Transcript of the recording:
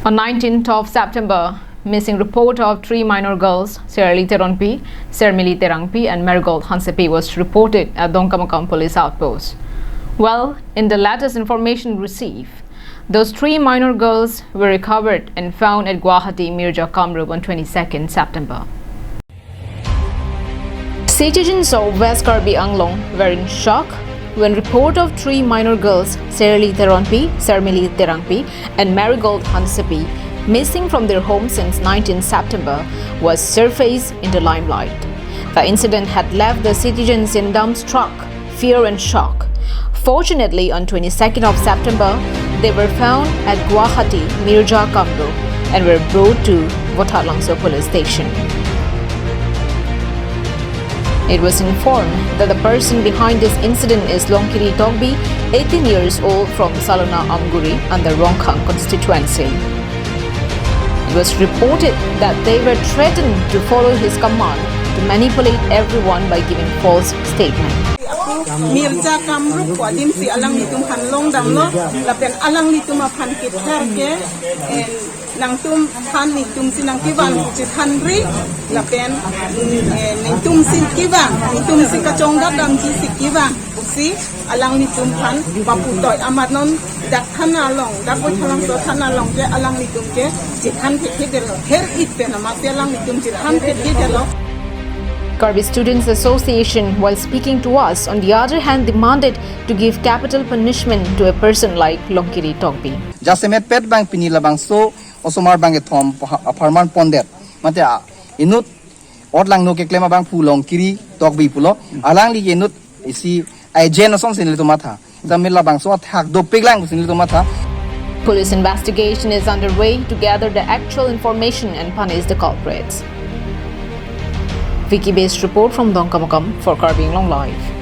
On 19th of September, missing report of 3 minor girls, Serali Teronpi, Sermili Terangpi and Marigold Hansepi was reported at Dongkamakam police outpost. Well, in the latest information received, those 3 minor girls were recovered and found at Guwahati Mirja Kamrup on 22nd September. Citizens of West Karbi Anglong were in shock when report of 3 minor girls, Serali Teronpi, Sermili Terangpi and Marigold Hansepi, missing from their home since 19 September, was surfaced in the limelight. The incident had left the citizens in dumbstruck, fear and shock. Fortunately, on 22nd of September, they were found at Guwahati Mirja Kamrup and were brought to Votalangso police station. It was informed that the person behind this incident is Longkiri Togbi, 18 years old, from Salona Amguri and the Rongkhang constituency. It was reported that they were threatened to follow his command to manipulate everyone by giving false statements. Mirja Kamrup ko dim si alang nitum hanlong dam no lapen alang nitum aphan kit herke en nang tum han nitum sinang kiwan chit hanri lapen nitum sin kiwan nitum si kachongga dam ji si kiwan si alang nitum han paputoy amat non dak thanalong dak bo thalang so thanalong ke alang nitum ke chit han phe de her it pe na ma te alang nitum chit han phe de lo. Karbi Students Association, while speaking to us, on the other hand, demanded to give capital punishment to a person like Longkiri Togbi. Jasemet pet bang pinila bang so osomar bang etom aparman pondet mate inut odlang no ke klema bang pu Longkiri Togbi pulo alang li inut isi ai genoson sinil to matha jamila bang so thak do piglang sinil to matha. Police investigation is underway to gather the actual information and punish the culprits. Wiki-based report from Dongkamakam for Karbi Anglong Live.